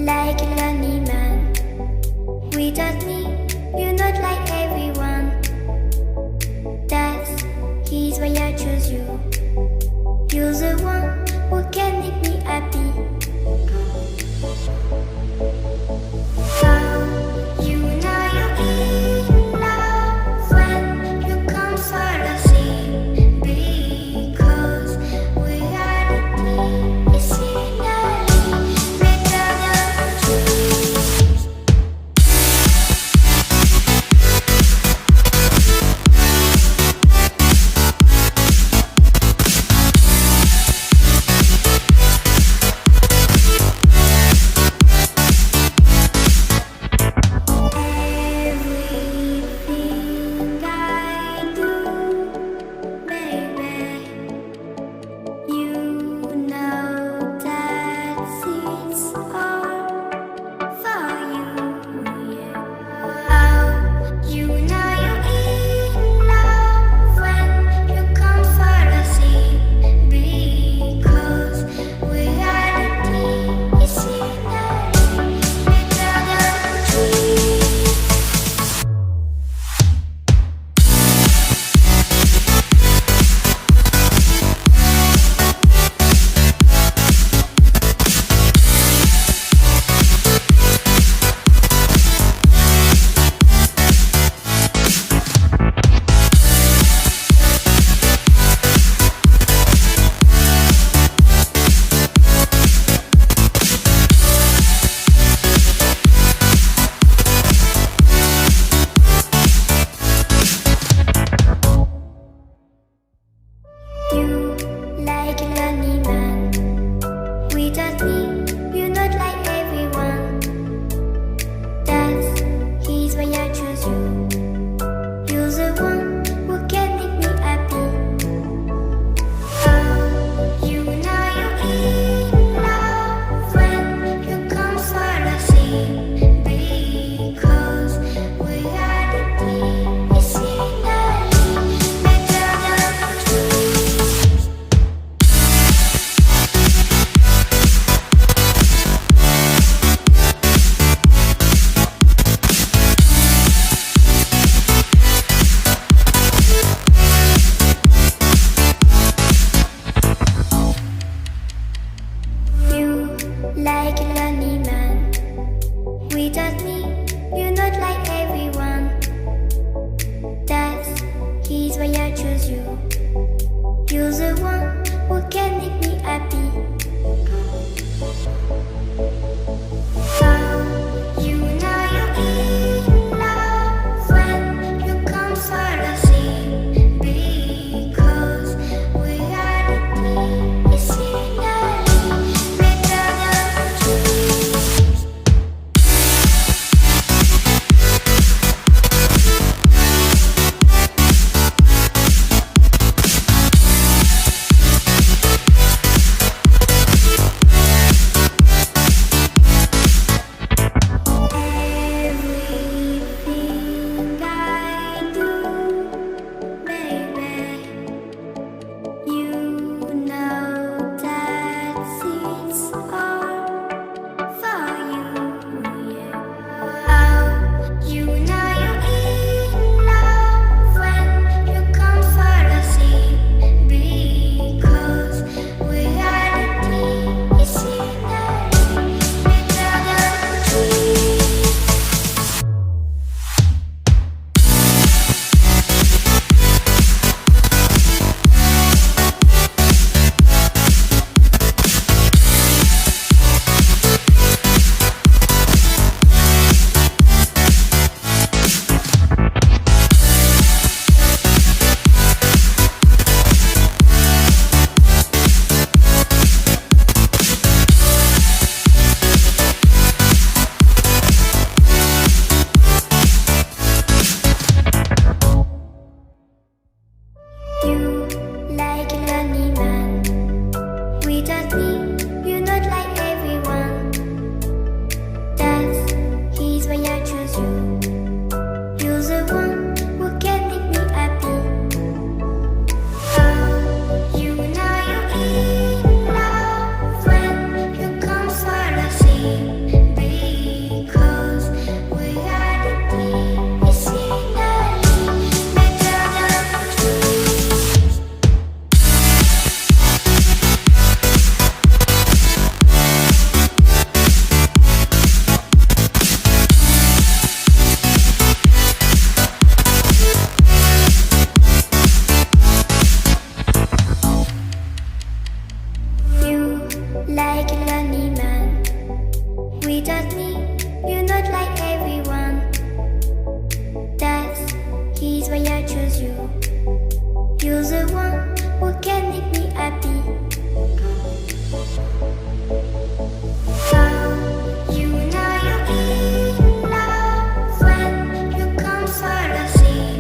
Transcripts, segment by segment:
like a lonely man. Without me, you're not like everyone. That's his why I chose you. You're the one who can make me happy. How you know you're in love when you come for a thing? Because reality is scenery better than dreams. Everything I do, baby, you know that it's all for you. Yeah. How you know you're in love when you come for a thing? Because reality is scenery better than dreams. You like a lonely man. Without me, you're not like everyone. That's his why I chose you. You're the one who can make me happy. How you know you're in love when you come for a thing? Because reality is scenery better than dreams. You like a lonely man. Without me, you're not like everyone. That's his why I chose you. You're the one who can make me happy. How you know you're in love when you come for a thing? Because reality is scenery better than dreams. not like everyone. That's he's why I choose you. You're the one who can make me happy. How you know you're in love when you come for the sea.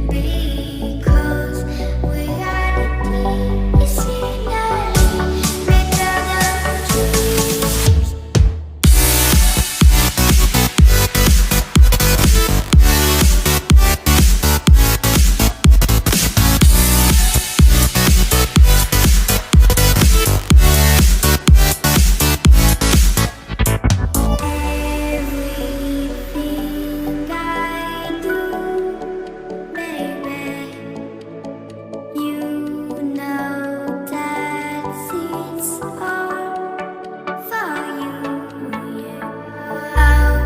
Because reality is finally better than dreams. Everything I do, baby, you know that it's all for you, yeah. Oh,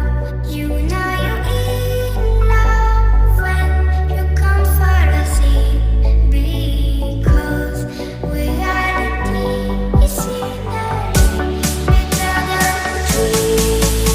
you know you're in love when you come for the sea. Because reality is finally better than dreams.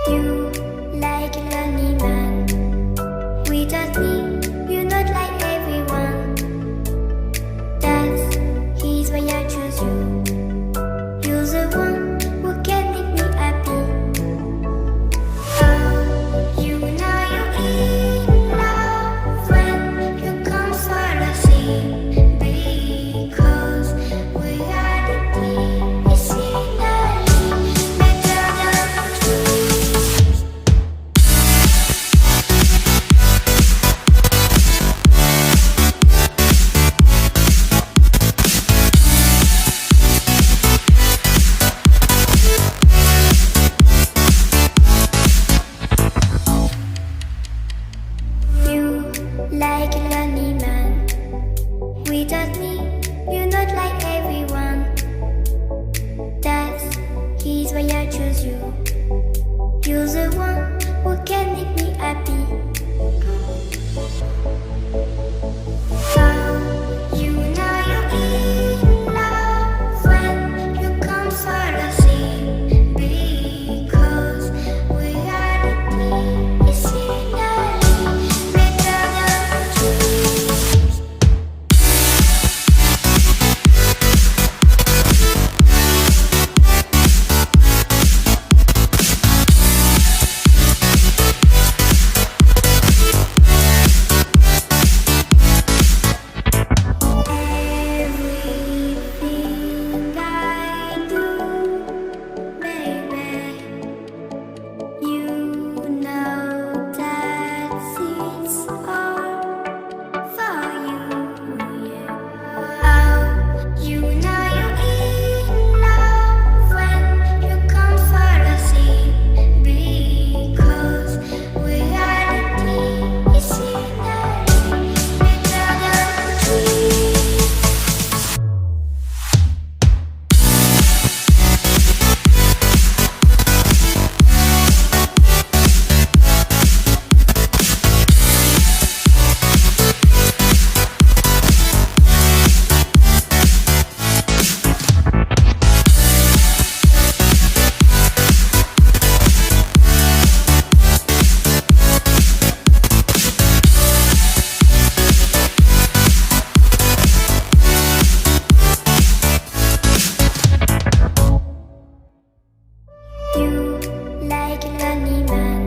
You like a lonely man. Without me, you're not like everyone. That's he's why I choose you. You're the one who can make me happy. Oh, you know you're in love when you come for the sea. Because reality is finally better than dreams. You like a lonely man. Without me, you're not like everyone. That's he's why I choose you. You're the one who can make me happy. How you know you're in love when you come for the sea. Because reality is finally better than dreams. Everything I do, baby, you know that it's all for you, yeah. Oh, you know you're in love when you come for the sea. Because reality is finally better than dreams. You like a lonely man.